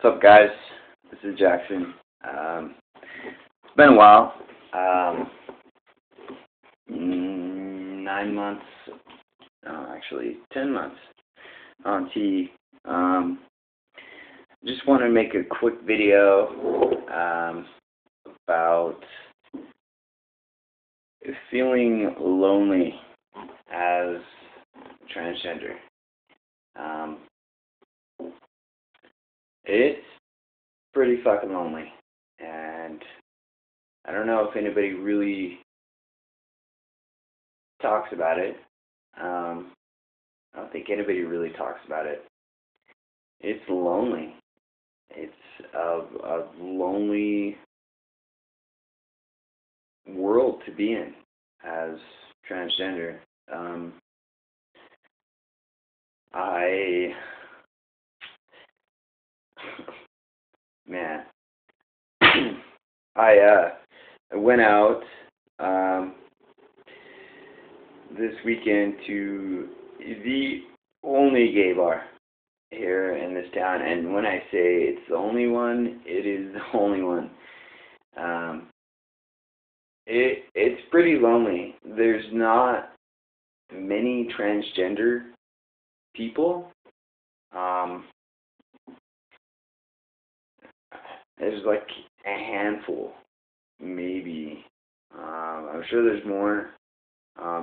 What's up, guys? This is Jackson. It's been a while. 9 months, no, actually 10 months on T. Just want to make a quick video about feeling lonely as transgender. It's pretty fucking lonely, and I don't know if anybody really talks about it. I don't think anybody really talks about it. It's lonely. It's a lonely world to be in as transgender. Man, I went out this weekend to the only gay bar here in this town, and when I say it's the only one, it is the only one. It's pretty lonely. There's not many transgender people. There's like a handful, maybe. I'm sure there's more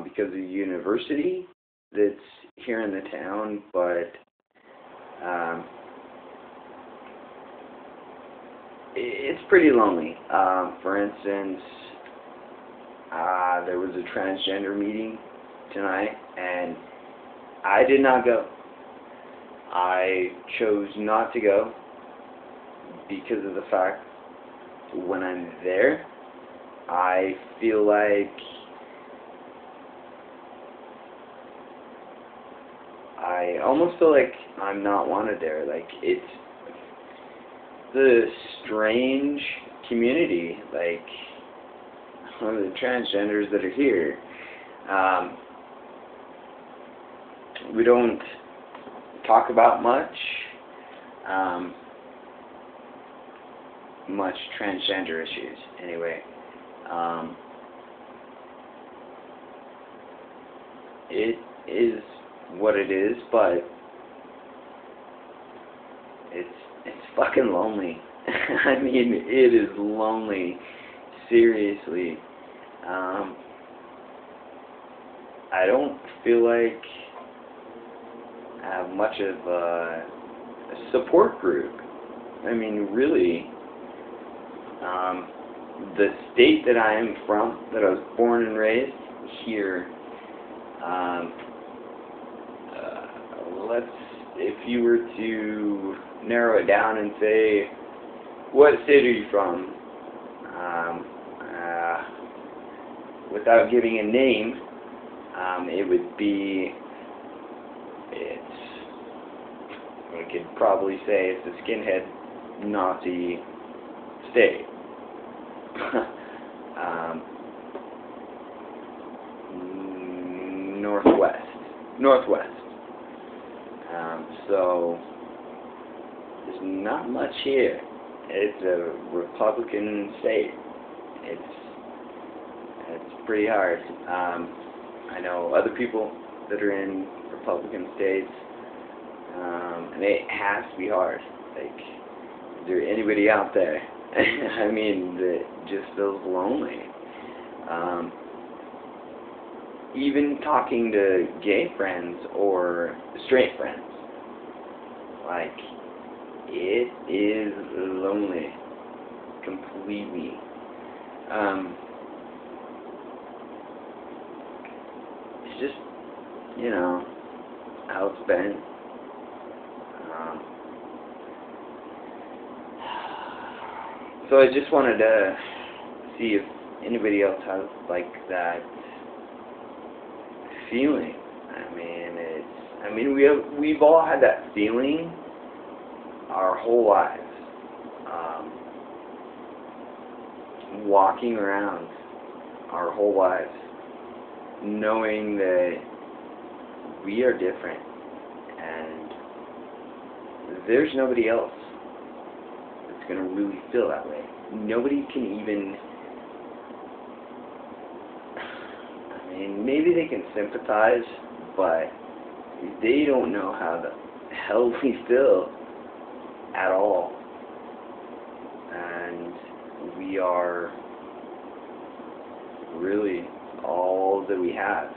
because of the university that's here in the town, but it's pretty lonely. For instance, there was a transgender meeting tonight, and I did not go. I chose not to go because of the fact when I'm there, I feel like I almost feel like I'm not wanted there. Like, it's the strange community, like one of the transgenders that are here. We don't talk about much transgender issues anyway. It is what it is, but it's fucking lonely. I mean, it is lonely, seriously. I don't feel like I have much of a support group. I mean, really, the state that I am from, that I was born and raised, here, if you were to narrow it down and say, what state are you from? Without giving a name, it would be, we could probably say it's a skinhead Nazi state. Northwest. So there's not much here. It's a Republican state. It's pretty hard. I know other people that are in Republican states, and it has to be hard. Like, is there anybody out there? I mean, that just feels lonely. Even talking to gay friends or straight friends, like, it is lonely, completely. It's just, you know, how it's been. So I just wanted to see if anybody else has like that feeling. I mean, we've all had that feeling our whole lives. Walking around our whole lives, knowing that we are different and there's nobody else. it's going to really feel that way. Nobody can even, I mean, maybe they can sympathize, but they don't know how the hell we feel at all. And we are really all that we have.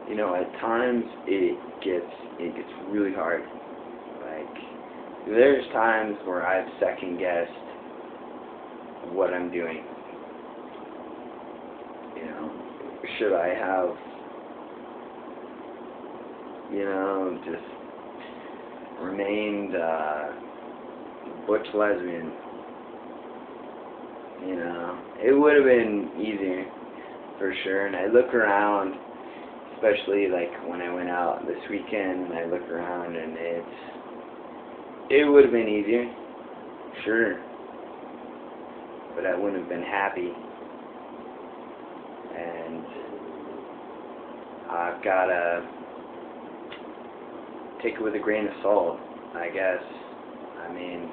You know, at times it gets really hard. Like, there's times where I've second guessed what I'm doing. You know, should I have, you know, just remained butch lesbian? You know, it would have been easier for sure. And I look around, especially like when I went out this weekend, and I look around, and it would have been easier, sure, but I wouldn't have been happy. And I've gotta take it with a grain of salt, I guess. I mean,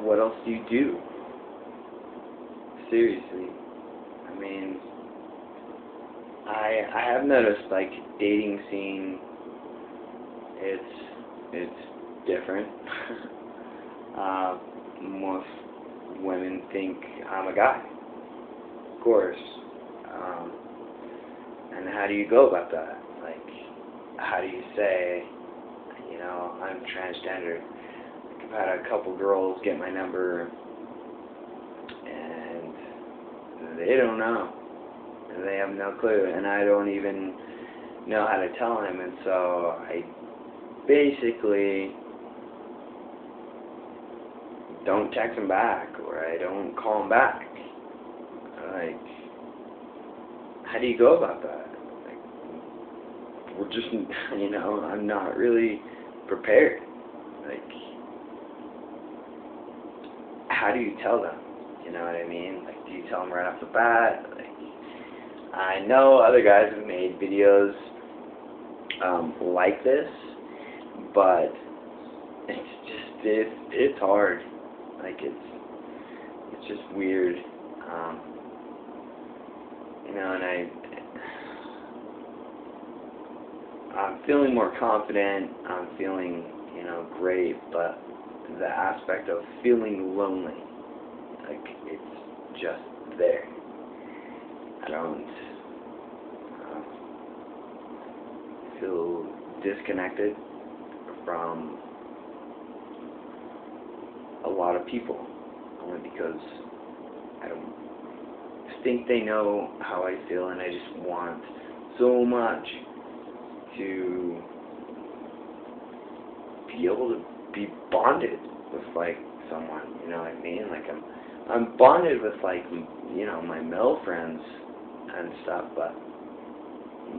what else do you do? Seriously. I mean, I have noticed, like, dating scene, it's different. Most women think I'm a guy, of course. And how do you go about that? Like, how do you say, you know, I'm transgender? I've had a couple girls get my number, and they don't know. They have no clue, and I don't even know how to tell them, and so I basically don't text them back, or I don't call them back. Like, how do you go about that? Like, we're just, you know, I'm not really prepared. Like, how do you tell them? You know what I mean? Like, do you tell them right off the bat? Like, I know other guys have made videos like this, but it's hard. Like, it's just weird. You know, and I'm feeling more confident. I'm feeling, you know, great, but the aspect of feeling lonely, like, it's just there. I don't feel disconnected from a lot of people, only because I don't think they know how I feel, and I just want so much to be able to be bonded with, like, someone, you know what I mean? Like, I'm bonded with, like, you know, my male friends and stuff, but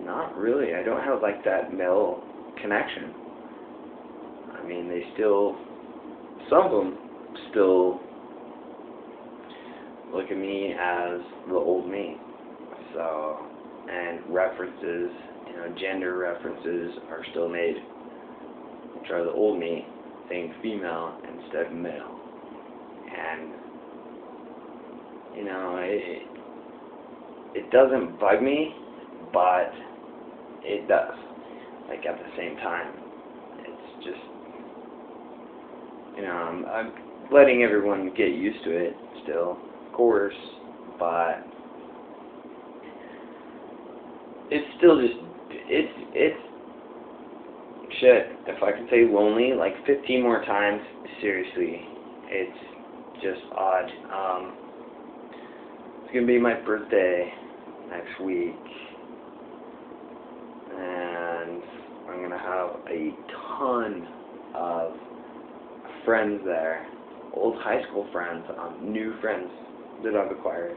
not really. I don't have, like, that male connection. I mean, they still, some of them still look at me as the old me. So, and references, you know, gender references are still made, which are the old me saying female instead of male. And, you know, it doesn't bug me, but it does. Like, at the same time, it's just, you know, I'm letting everyone get used to it still, of course, but it's still just, it's shit. If I could say lonely like 15 more times, seriously, it's just odd. It's gonna be my birthday next week, and I'm gonna have a ton of friends there, old high school friends, new friends that I've acquired.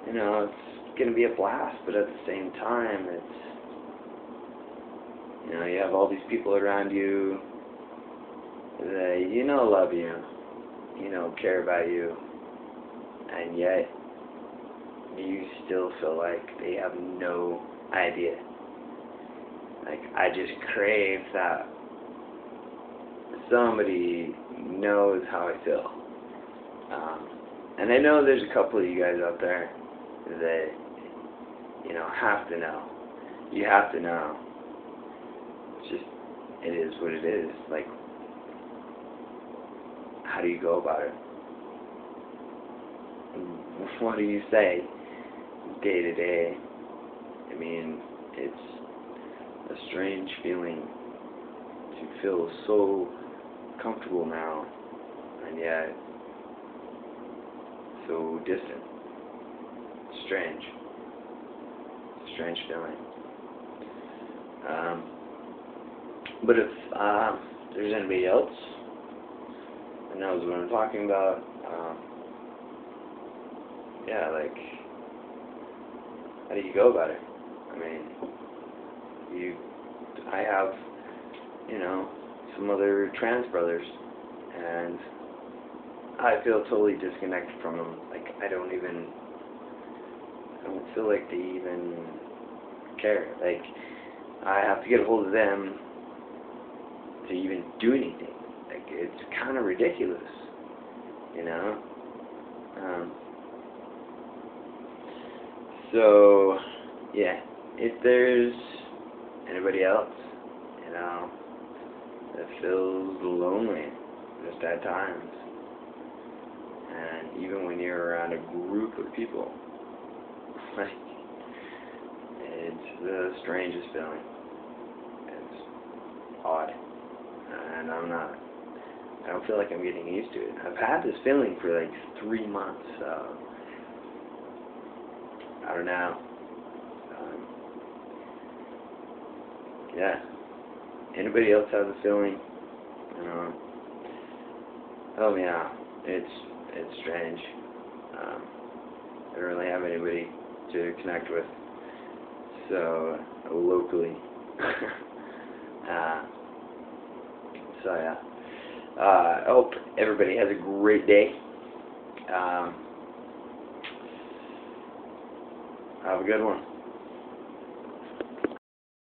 You know, it's gonna be a blast, but at the same time, it's, you know, you have all these people around you that you know love you, you know, care about you, and yet you still feel like they have no idea Like, I just crave that somebody knows how I feel. And I know there's a couple of you guys out there that, you know, have to know. You have to know. It's just, it is what it is. Like, how do you go about it? What do you say day to day? I mean, it's a strange feeling to feel so comfortable now, and yet so distant. Strange. Strange feeling. But if there's anybody else that knows what I'm talking about, yeah, like, how do you go about it? I mean, I have, you know, some other trans brothers, and I feel totally disconnected from them. Like, I don't feel like they even care. Like, I have to get a hold of them to even do anything. Like, it's kind of ridiculous, you know? So, yeah, if there's anybody else, you know, that feels lonely just at times, and even when you're around a group of people, like, it's the strangest feeling. It's odd, and I don't feel like I'm getting used to it. I've had this feeling for like 3 months, so I don't know. Yeah. Anybody else have a feeling? You know, help me out. It's strange. I don't really have anybody to connect with, so locally. So yeah. I hope everybody has a great day. Have a good one.